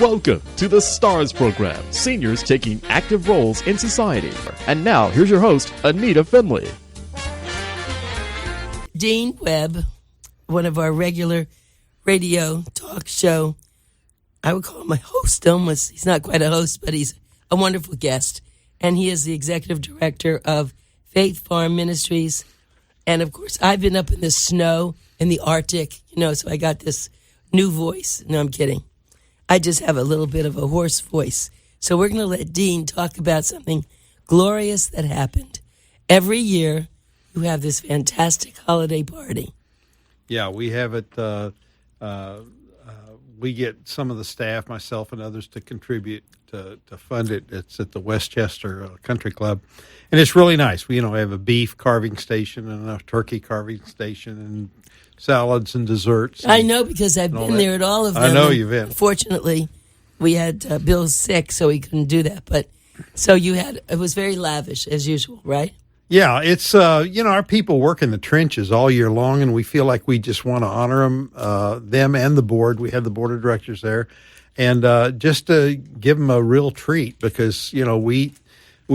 Welcome to the STARS program, seniors taking active roles in society. And now, here's your host, ANITA FINLEY. Dean Webb, one of our regular radio talk show, I would call him my host almost. He's not quite a host, but he's a wonderful guest. And he is the executive director of Faith Farm Ministries. And, of course, I've been up in the snow in the Arctic, so I got this new voice. No, I'm kidding. I just have a little bit of a hoarse voice. So we're going to let Dean talk about something glorious that happened. Every year, you have this fantastic holiday party. Yeah, we have it. We get some of the staff, myself and others, to contribute to fund it. It's at the Westchester Country Club, and it's really nice. We have a beef carving station and a turkey carving station and salads and desserts. I know because I've been there at all of them. I know you've been. Fortunately, we had Bill sick, so he couldn't do that. But so it was very lavish as usual, right? Yeah, it's our people work in the trenches all year long, and we feel like we just want to honor them and the board. We have the board of directors there, and just to give them a real treat because we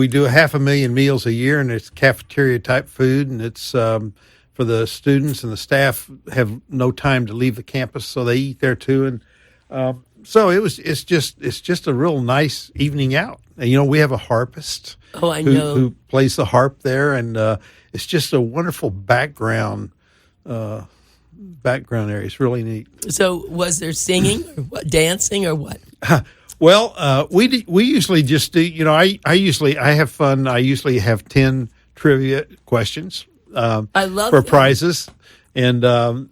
do 500,000 meals a year, and it's cafeteria type food, and it's for the students, and the staff have no time to leave the campus, so they eat there too, and so it's just a real nice evening out. And, we have a harpist. Oh, I know. Who plays the harp there, and it's just a wonderful background area. It's really neat. So, was there singing or what, dancing or what? Well, we usually just do. I have fun. I usually have 10 trivia questions. I love for that. prizes, and I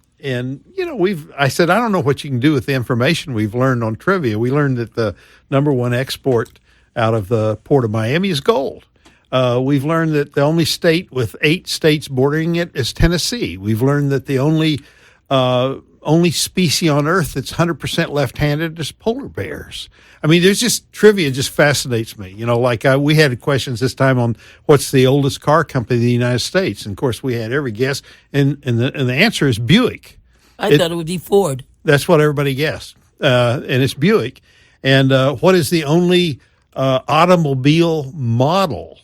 said I don't know what you can do with the information we've learned on trivia. We learned that the number one export out of the port of Miami is gold. We've learned that the only state with 8 states bordering it is Tennessee. We've learned that the only species on Earth that's 100% left-handed is polar bears. I mean, there's just trivia just fascinates me. We had questions this time on what's the oldest car company in the United States, and of course we had every guess, and the answer is Buick. I thought it would be Ford. That's what everybody guessed, and it's Buick. And what is the only automobile model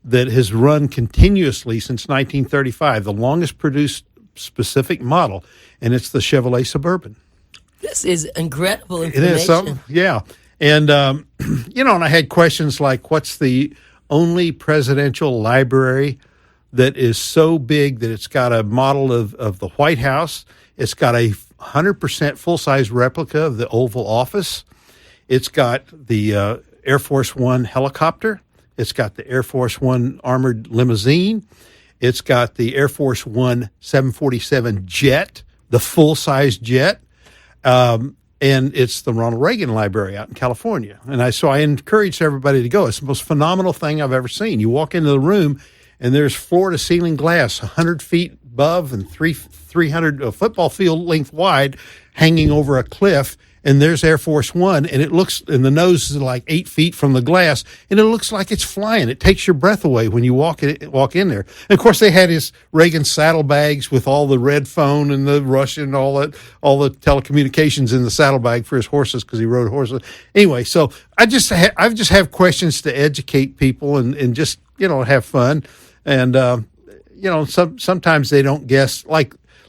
that has run continuously since 1935, the longest produced specific model, and it's the Chevrolet Suburban. This is incredible information. It is something, yeah. And, and I had questions like, what's the only presidential library that is so big that it's got a model of the White House, it's got a 100% full-size replica of the Oval Office, it's got the Air Force One helicopter. It's got the Air Force One armored limousine. It's got the Air Force One 747 jet, the full-size jet. And it's the Ronald Reagan Library out in California. And so I encourage everybody to go. It's the most phenomenal thing I've ever seen. You walk into the room, and there's floor-to-ceiling glass 100 feet above and 300 football field length wide hanging over a cliff. And there's Air Force One, and and the nose is like 8 feet from the glass, and it looks like it's flying. It takes your breath away when you walk in there. And of course, they had his Reagan saddlebags with all the red phone and the Russian, all the telecommunications in the saddlebag for his horses because he rode horses. Anyway, so I just have questions to educate people and just have fun, and sometimes they don't guess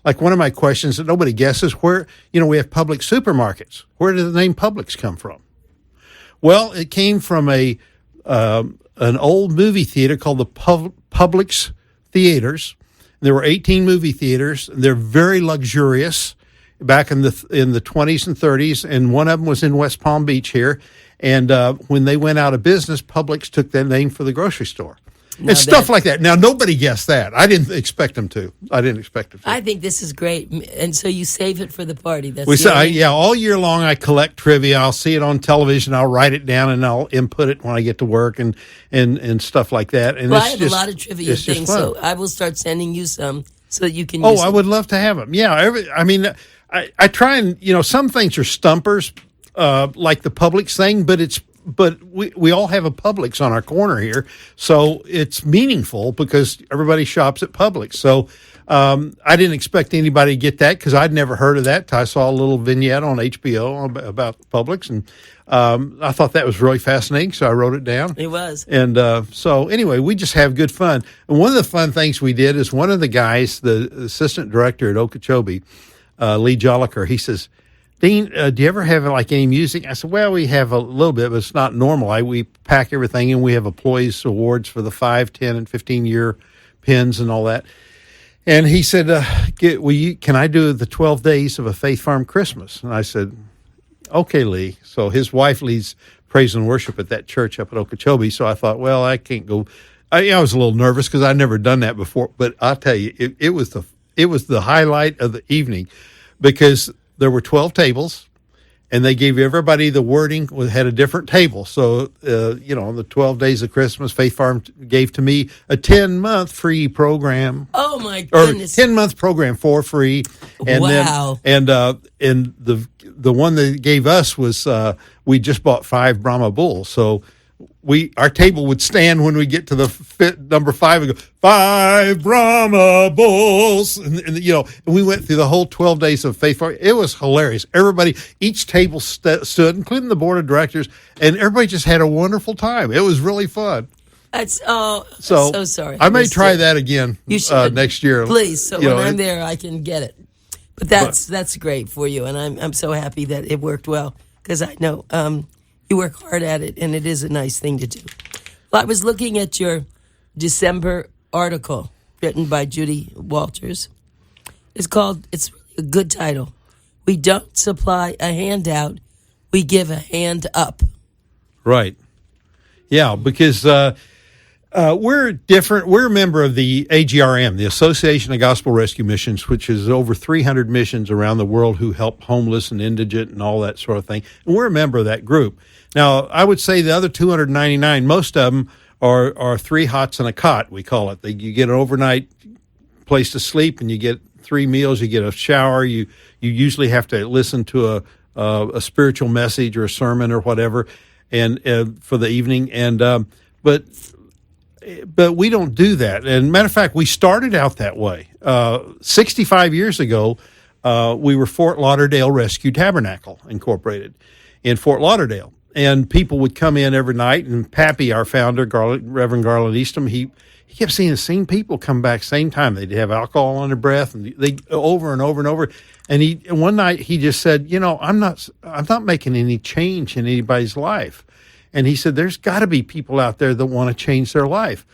Like one of my questions that nobody guesses, where, we have public supermarkets. Where did the name Publix come from? Well, it came from an old movie theater called the Publix Theaters. There were 18 movie theaters. They're very luxurious back in the 20s and 30s, and one of them was in West Palm Beach here. And when they went out of business, Publix took that name for the grocery store. And stuff like that. Now, nobody guessed that. I didn't expect them to. I think this is great. And so you save it for the party. All year long I collect trivia. I'll see it on television. I'll write it down, and I'll input it when I get to work and stuff like that. And I have a lot of trivia things, so I will start sending you some so that you can use them. I would love to have them. Yeah. I try and, some things are stumpers, like the Publix thing, but we all have a Publix on our corner here, so it's meaningful because everybody shops at Publix. So I didn't expect anybody to get that because I'd never heard of that. I saw a little vignette on HBO about Publix, and I thought that was really fascinating, so I wrote it down. It was. And so anyway, we just have good fun. And one of the fun things we did is one of the guys, the assistant director at Okeechobee, Lee Jolliker, he says, Dean, do you ever have like any music? I said, well, we have a little bit, but it's not normal. We pack everything in. We have employees awards for the 5, 10, and 15-year pins and all that. And he said, can I do the 12 days of a Faith Farm Christmas? And I said, okay, Lee. So his wife leads praise and worship at that church up at Okeechobee. So I thought, well, I can't go. I was a little nervous because I'd never done that before. But I'll tell you, it was the highlight of the evening because there were 12 tables, and they gave everybody the wording had a different table. So, on the 12 days of Christmas, Faith Farm gave to me a 10-month free program. Oh my goodness! Or 10-month program for free. And wow! And the one they gave us was we just bought 5 Brahma bulls, so our table would stand when we get to the number 5 and go 5 Brahma bulls, and we went through the whole 12 days of Faith Farm. It was hilarious. Everybody, each table stood, including the board of directors, and everybody just had a wonderful time. It was really fun. I'm so sorry. I may try that again next year. Please, so when I'm there, I can get it. But that's great for you, and I'm so happy that it worked well because I know you work hard at it, and it is a nice thing to do. Well, I was looking at your December article written by Judy Walters. It's really a good title. We don't supply a handout, we give a hand up. Right. Yeah, because we're different. We're a member of the AGRM, the Association of Gospel Rescue Missions, which is over 300 missions around the world who help homeless and indigent and all that sort of thing. And we're a member of that group. Now, I would say the other 299, most of them are 3 hots and a cot, we call it. You get an overnight place to sleep, and you get 3 meals. You get a shower. You usually have to listen to a spiritual message or a sermon or whatever, and for the evening. And but we don't do that. And matter of fact, we started out that way. 65 years ago, we were Fort Lauderdale Rescue Tabernacle Incorporated in Fort Lauderdale. And people would come in every night, and Pappy, our founder, Reverend Garland Eastham, he kept seeing the same people come back same time. They'd have alcohol on their breath, and they over and over and over. And one night he just said, I'm not making any change in anybody's life. And he said, there's got to be people out there that want to change their life.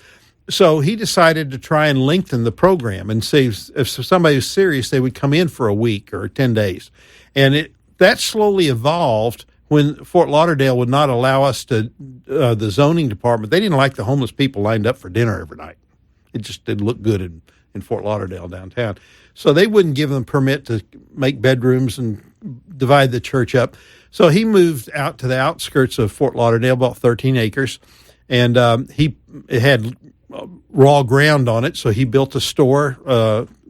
So he decided to try and lengthen the program and say if somebody was serious, they would come in for a week or 10 days. And that slowly evolved when Fort Lauderdale would not allow us to, the zoning department, they didn't like the homeless people lined up for dinner every night. It just didn't look good in Fort Lauderdale downtown. So they wouldn't give them permit to make bedrooms and divide the church up. So he moved out to the outskirts of Fort Lauderdale, about 13 acres, and it had raw ground on it, so he built a store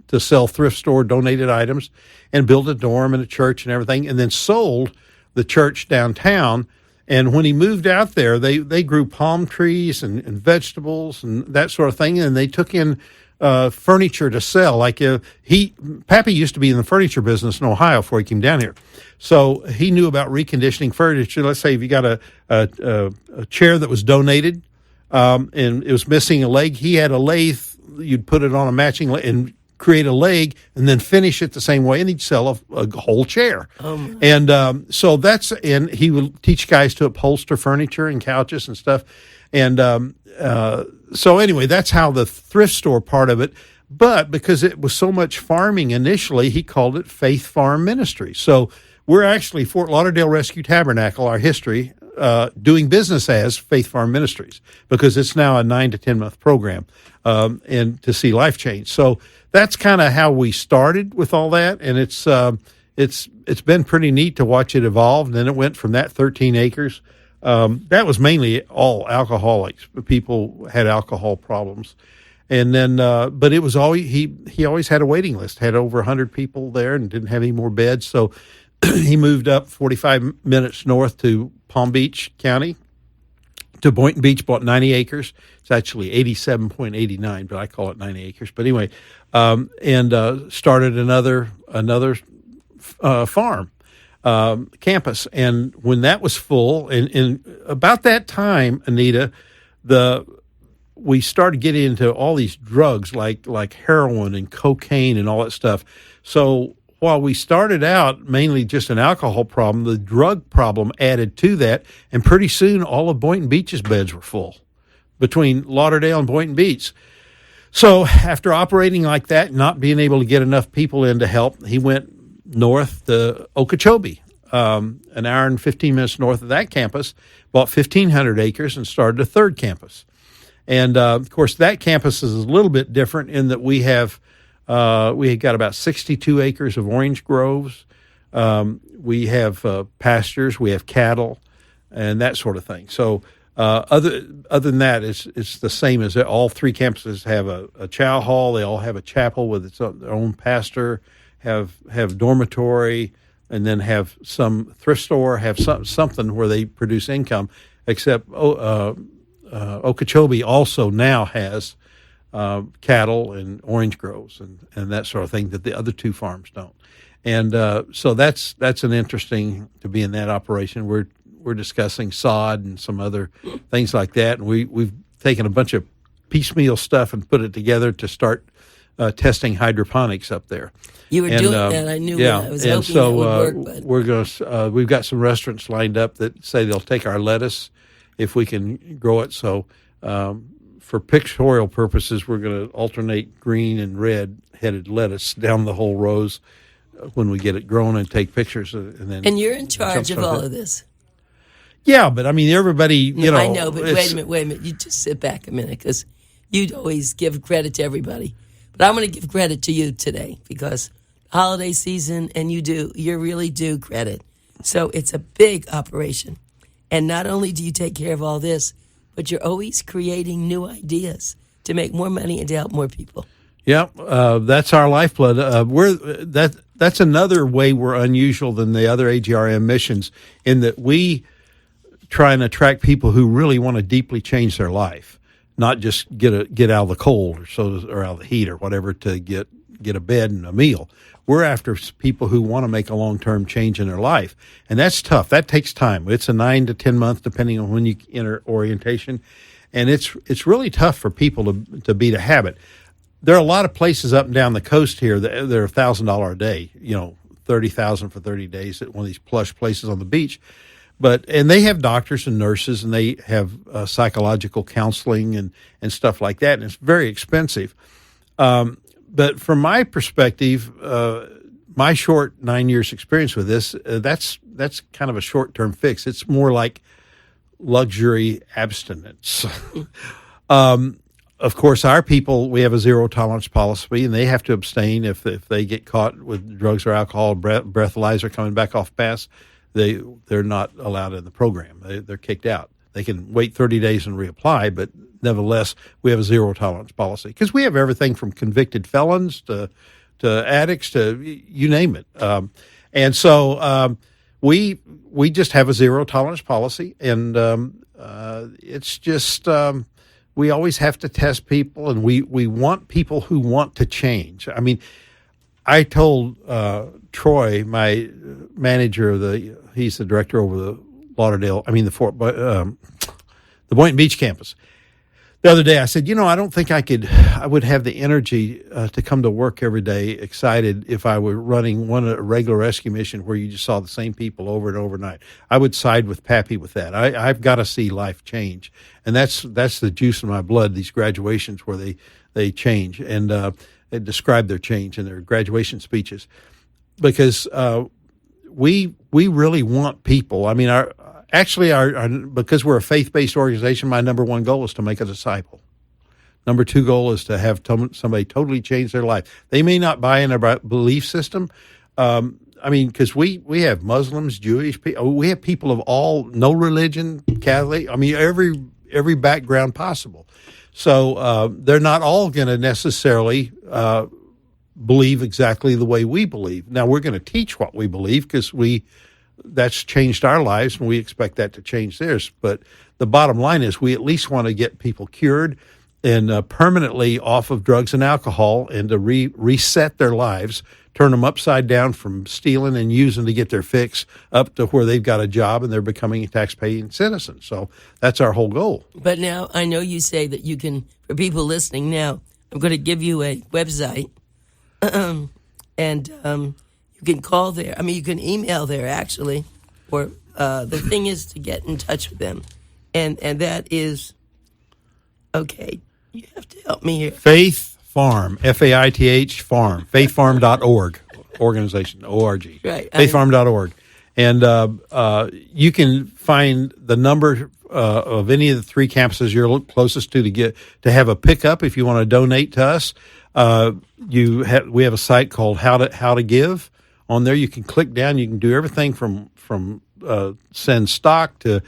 to sell thrift store donated items and built a dorm and a church and everything, and then sold the church downtown. And when he moved out there, they grew palm trees and vegetables and that sort of thing, and they took in furniture to sell. Like Pappy used to be in the furniture business in Ohio before he came down here, so he knew about reconditioning furniture. Let's say if you got a chair that was donated and it was missing a leg, he had a lathe. You'd put it on a matching lathe and create a leg and then finish it the same way, and he'd sell a whole chair. And and he would teach guys to upholster furniture and couches and stuff. And so anyway, that's how the thrift store part of it. But because it was so much farming initially, he called it Faith Farm Ministries. So we're actually Fort Lauderdale Rescue Tabernacle, our history, doing business as Faith Farm Ministries, because it's now a 9 to 10 month program and to see life change. So that's kind of how we started with all that, and it's been pretty neat to watch it evolve. And then it went from that 13 acres. That was mainly all alcoholics. People had alcohol problems, and then but it was always he always had a waiting list. Had over 100 people there and didn't have any more beds, so he moved up 45 minutes north to Palm Beach County to Boynton Beach, bought 90 acres. It's actually 87.89, but I call it 90 acres. But anyway, and started another farm campus. And when that was full, and about that time, Anita, we started getting into all these drugs like heroin and cocaine and all that stuff. So while we started out mainly just an alcohol problem, the drug problem added to that, and pretty soon all of Boynton Beach's beds were full between Lauderdale and Boynton Beach. So after operating like that, not being able to get enough people in to help, he went north to Okeechobee, an hour and 15 minutes north of that campus, bought 1,500 acres and started a third campus. And, of course, that campus is a little bit different in that we had got about 62 acres of orange groves. We have pastures, we have cattle, and that sort of thing. So other than that, it's the same as all three campuses have a chow hall. They all have a chapel with their own pastor, have dormitory, and then have some thrift store, have something where they produce income, except Okeechobee also now has cattle and orange groves and that sort of thing that the other two farms don't. And so that's an interesting to be in that operation. We're discussing sod and some other things like that, and we've taken a bunch of piecemeal stuff and put it together to start testing hydroponics up there. You were doing that. I knew. Yeah, I was and hoping so that would work. But we're going to. We've got some restaurants lined up that say they'll take our lettuce if we can grow it. So for pictorial purposes, we're going to alternate green and red-headed lettuce down the whole rows when we get it grown and take pictures. And you're in charge of all of this. Yeah, but I mean, everybody, you know. I know, but wait a minute. You just sit back a minute, because you'd always give credit to everybody. But I'm going to give credit to you today, because holiday season, and you really do credit. So it's a big operation. And not only do you take care of all this, but you're always creating new ideas to make more money and to help more people. Yeah, that's our lifeblood. That's another way we're unusual than the other AGRM missions, in that we try and attract people who really want to deeply change their life, not just get out of the cold or out of the heat or whatever to get a bed and a meal. We're after people who want to make a long-term change in their life, and that's tough. That takes time. It's a 9 to 10 month, depending on when you enter orientation, and it's really tough for people to beat a habit. There are a lot of places up and down the coast here that they're $1,000 a day. You know, $30,000 for 30 days at one of these plush places on the beach. And they have doctors and nurses, and they have psychological counseling and stuff like that, and it's very expensive. But from my perspective, my short 9 years experience with this, that's kind of a short-term fix. It's more like luxury abstinence. Of course, our people, we have a zero-tolerance policy, and they have to abstain if they get caught with drugs or alcohol, breathalyzer coming back off pass. They're not allowed in the program. They're kicked out. They can wait 30 days and reapply, but nevertheless, we have a zero-tolerance policy because we have everything from convicted felons to addicts to you name it. And so we just have a zero-tolerance policy, and it's just we always have to test people, and we want people who want to change. I mean, I told Troy, my manager he's the director over the the Boynton Beach campus. The other day, I said, I don't think I would have the energy to come to work every day excited if I were running a regular rescue mission where you just saw the same people over and over night. I would side with Pappy with that. I've got to see life change, and that's the juice in my blood. These graduations where they change and they describe their change in their graduation speeches, because we really want people. I mean, because we're a faith-based organization, my number one goal is to make a disciple. Number two goal is to have somebody totally change their life. They may not buy in our belief system. Because we have Muslims, Jewish people. We have people of no religion, Catholic. I mean, every background possible. So they're not all going to necessarily believe exactly the way we believe. Now, we're going to teach what we believe because we that's changed our lives, and we expect that to change theirs. But the bottom line is we at least want to get people cured and permanently off of drugs and alcohol, and to reset their lives, turn them upside down from stealing and using to get their fix up to where they've got a job and they're becoming a tax-paying citizen. So that's our whole goal. But now I know you say that you can, for people listening now, I'm going to give you a website, and you can call there. I mean, you can email there, actually, or the thing is to get in touch with them. And that is, okay, you have to help me here. Faith Farm, Faith Farm, faithfarm.org, organization, O-R-G. Right. Faithfarm.org. And you can find the number of any of the 3 campuses you're closest to have a pickup if you want to donate to us. We have a site called How to Give. On there, you can click down. You can do everything from send stock to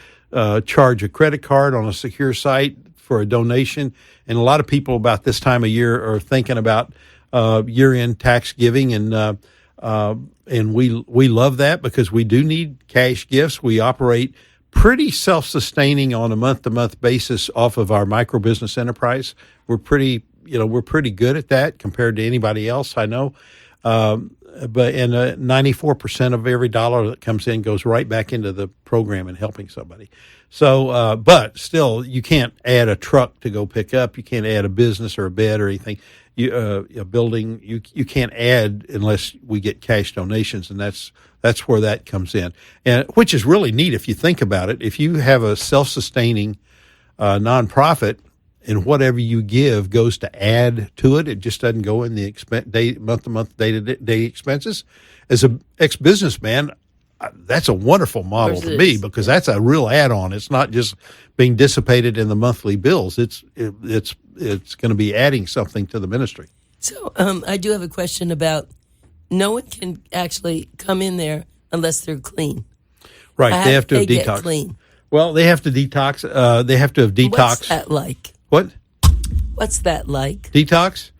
charge a credit card on a secure site for a donation. And a lot of people about this time of year are thinking about year-end tax giving, and we love that because we do need cash gifts. We operate pretty self-sustaining on a month-to-month basis off of our micro-business enterprise. We're pretty good at that compared to anybody else I know. But 94% of every dollar that comes in goes right back into the program and helping somebody. So, but still, you can't add a truck to go pick up. You can't add a business or a bed or anything. A building, you can't add unless we get cash donations, and that's where that comes in. And which is really neat if you think about it. If you have a self-sustaining nonprofit, and whatever you give goes to add to it. It just doesn't go in the month-to-month, day-to-day expenses. As an ex-businessman, that's a wonderful model to me because that's a real add-on. It's not just being dissipated in the monthly bills. It's going to be adding something to the ministry. So I do have a question about no one can actually come in there unless they're clean. Right. They have to have detox. Get clean. Well, they have to detox. They have to have detox. What's that like? What? What's that like? Detox?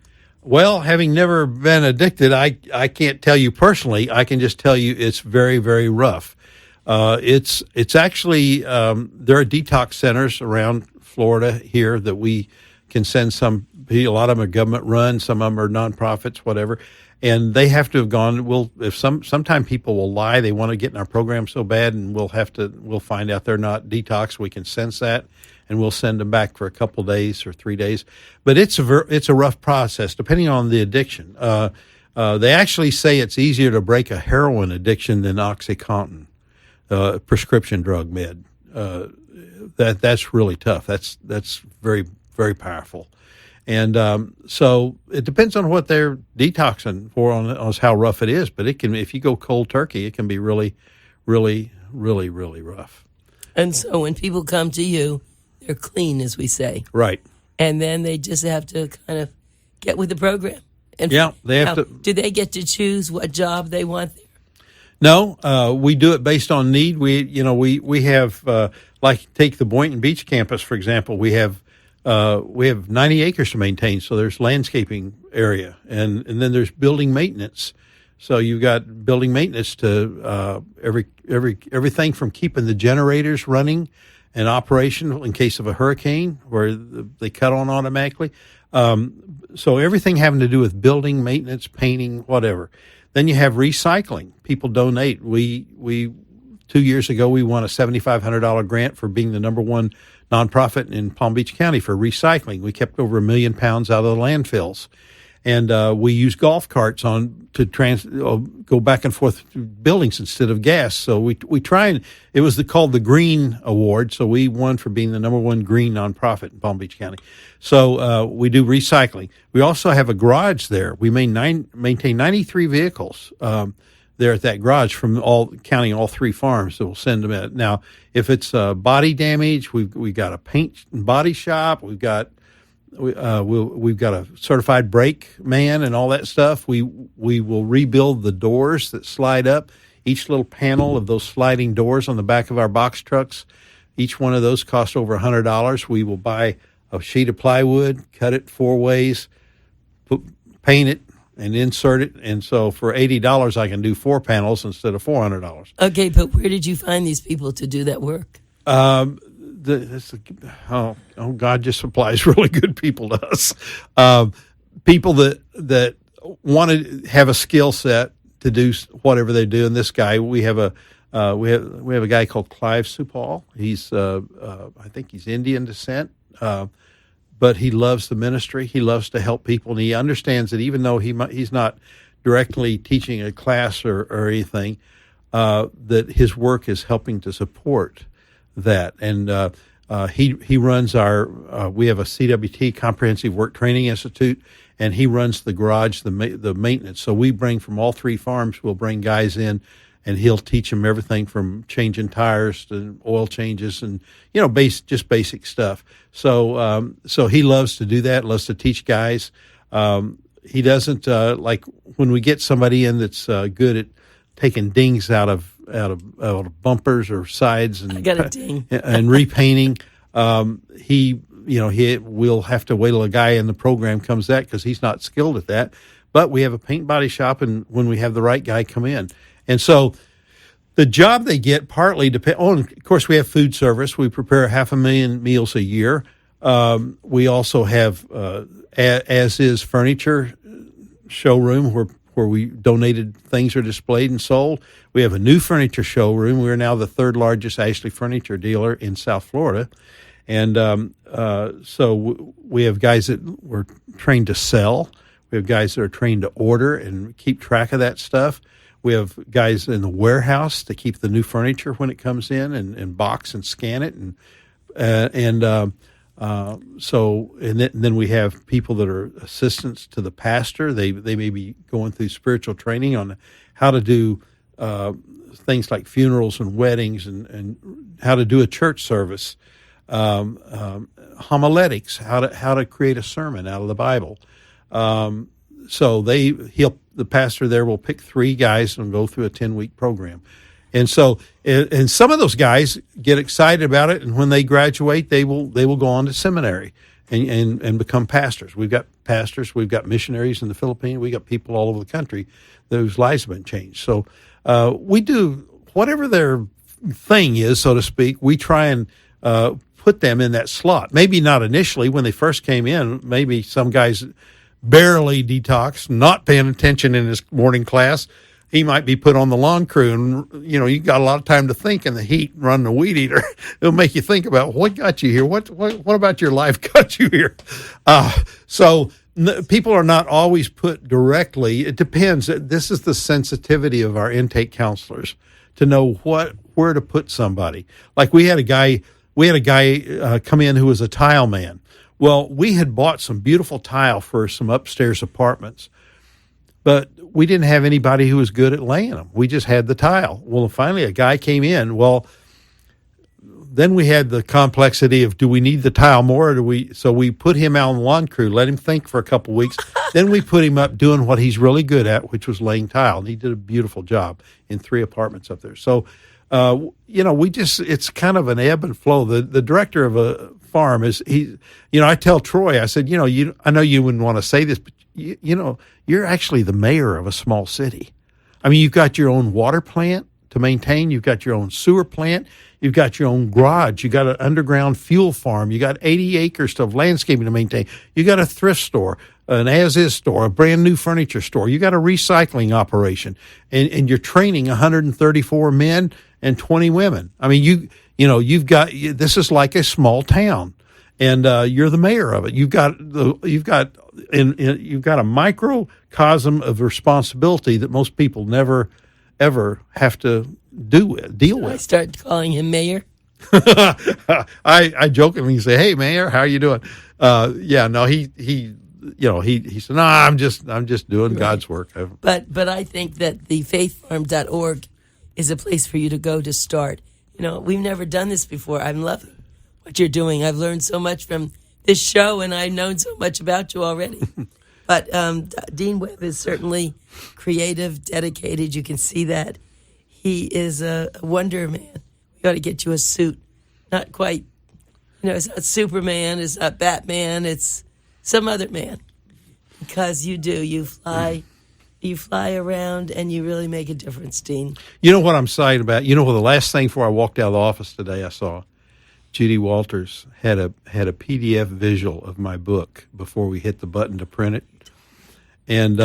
Well, having never been addicted, I can't tell you personally. I can just tell you it's very, very rough. It's actually there are detox centers around Florida here that we can send some. A lot of them are government run, some of them are nonprofits, whatever, and they have to have gone. Sometime people will lie. They want to get in our program so bad, and we'll find out they're not detox. We can sense that, and we'll send them back for a couple days or 3 days. But it's a rough process depending on the addiction. They actually say it's easier to break a heroin addiction than OxyContin, prescription drug med. That's really tough. That's very, very powerful. And so it depends on what they're detoxing for on how rough it is. But it can, if you go cold turkey, it can be really, really, really, really rough. And so when people come to you, they're clean, as we say. Right. And then they just have to kind of get with the program. And yeah, they have to. Do they get to choose what job they want there? No, we do it based on need. We have like take the Boynton Beach campus for example. We have 90 acres to maintain, so there's landscaping area, and then there's building maintenance. So you've got building maintenance to everything from keeping the generators running and operational in case of a hurricane where they cut on automatically. So everything having to do with building maintenance, painting, whatever. Then you have recycling. People donate. We 2 years ago we won a $7,500 grant for being the number one nonprofit in Palm Beach County for recycling. We kept over 1 million pounds out of the landfills, and we use golf carts to go back and forth to buildings instead of gas. So we try, and it was called the Green Award. So we won for being the number one green nonprofit in Palm Beach County. So we do recycling. We also have a garage there. We maintain 93 vehicles there at that garage from counting all 3 farms. So we'll send them in. Now, if it's body damage, we've got a paint and body shop. We've got a certified brake man and all that stuff. We will rebuild the doors that slide up. Each little panel of those sliding doors on the back of our box trucks, each one of those costs over $100. We will buy a sheet of plywood, cut it 4 ways, paint it, and insert it. And so for $80, I can do 4 panels instead of $400. Okay, but where did you find these people to do that work? God just supplies really good people to us. People that want to have a skill set to do whatever they do. And this guy, we have a guy called Clive Supal. He's I think he's Indian descent, but he loves the ministry. He loves to help people, and he understands that even though he's not directly teaching a class or anything, that his work is helping to support that. And he runs we have a CWT, Comprehensive Work Training Institute, and he runs the garage, the maintenance. So we bring from all 3 farms, we'll bring guys in, and he'll teach them everything from changing tires to oil changes and, just basic stuff. So he loves to do that, loves to teach guys. He doesn't, like when we get somebody in that's good at taking dings out of bumpers or sides and I got a ding. and repainting. We'll have to wait till a guy in the program comes that because he's not skilled at that. But we have a paint body shop, and when we have the right guy come in, and so the job they get partly depends. Oh, and of course we have food service. We prepare 500,000 meals a year. We also have as is furniture showroom where we donated things are displayed and sold. We have a new furniture showroom. We're now the 3rd largest Ashley furniture dealer in South Florida. And so we have guys that were trained to sell. We have guys that are trained to order and keep track of that stuff. We have guys in the warehouse to keep the new furniture when it comes in and box and scan it. And then we have people that are assistants to the pastor. They may be going through spiritual training on how to do things like funerals and weddings and how to do a church service, homiletics, how to create a sermon out of the Bible. So the pastor there will pick 3 guys and go through a 10-week program. And so, and some of those guys get excited about it, and when they graduate, they will go on to seminary and become pastors. We've got pastors, we've got missionaries in the Philippines, we got people all over the country whose lives have been changed. So we do whatever their thing is, so to speak. We try and put them in that slot. Maybe not initially when they first came in. Maybe some guys barely detox, not paying attention in his morning class. He might be put on the lawn crew, and you got a lot of time to think in the heat, running a weed eater. It'll make you think about what got you here. What about your life got you here? People are not always put directly. It depends. This is the sensitivity of our intake counselors to know where to put somebody. Like we had a guy come in who was a tile man. Well, we had bought some beautiful tile for some upstairs apartments, but we didn't have anybody who was good at laying them. We just had the tile. Well, finally a guy came in. Well, then we had the complexity of, do we need the tile more? Or so we put him out on the lawn crew, let him think for a couple of weeks. Then we put him up doing what he's really good at, which was laying tile. And he did a beautiful job in 3 apartments up there. So, it's kind of an ebb and flow. The director of a farm I tell Troy, I said, I know you wouldn't want to say this, but you're actually the mayor of a small city. I mean, you've got your own water plant to maintain. You've got your own sewer plant. You've got your own garage. You got an underground fuel farm. You got 80 acres of landscaping to maintain. You got a thrift store, an as-is store, a brand new furniture store. You got a recycling operation, and you're training 134 men and 20 women. I mean, you've got, this is like a small town, and you're the mayor of it. You've got a microcosm of responsibility that most people never ever have to deal with. I start calling him mayor. I jokingly say, "Hey, mayor, how are you doing?" He said, "No, I'm just doing God's work." But I think that the faithfarm.org is a place for you to go to start. We've never done this before. I'm loving what you're doing. I've learned so much from this show, and I've known so much about you already. But Dean Webb is certainly creative, dedicated. You can see that. He is a wonder man. We ought to get you a suit. Not quite, it's not Superman, it's not Batman, it's some other man. because you do. You fly around, and you really make a difference, Dean. You know what I'm excited about? You know what, the last thing before I walked out of the office today, I saw Judy Walters had a PDF visual of my book before we hit the button to print it. And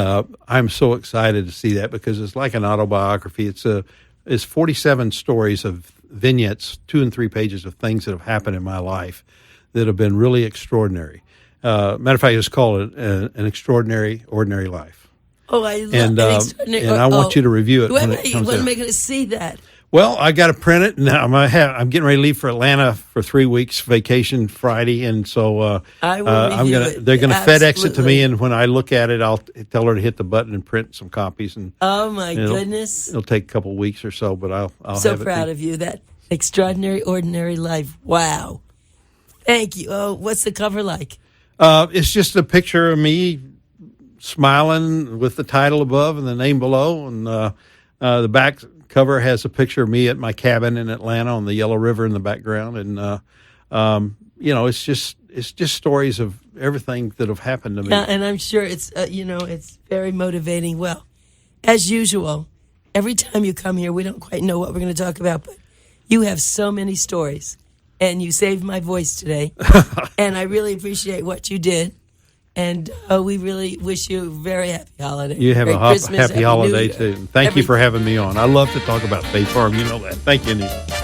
I'm so excited to see that because it's like an autobiography. It's 47 stories of vignettes, 2 and 3 pages of things that have happened in my life that have been really extraordinary. Matter of fact, it's called an Extraordinary Ordinary Life. Oh, I love and I want you to review it when it comes out. When am I going to see that? Well, I got to print it, and I'm getting ready to leave for Atlanta for 3 weeks vacation Friday, and so I will review it. They're going to FedEx it to me, and when I look at it, I'll tell her to hit the button and print some copies. And oh my goodness, it'll take a couple of weeks or so, but I'll so have it. Proud of you. That Extraordinary Ordinary Life. Wow, thank you. Oh, what's the cover like? It's just a picture of me smiling with the title above and the name below, and the back cover has a picture of me at my cabin in Atlanta on the Yellow River in the background, and it's just stories of everything that have happened to me. And I'm sure it's it's very motivating. Well, as usual, every time you come here, we don't quite know what we're going to talk about, but you have so many stories, and you saved my voice today, and I really appreciate what you did. And we really wish you a very happy holiday. You have Merry Christmas, happy holiday, too. Thank you for having me on. I love to talk about State Farm. You know that. Thank you, Anita.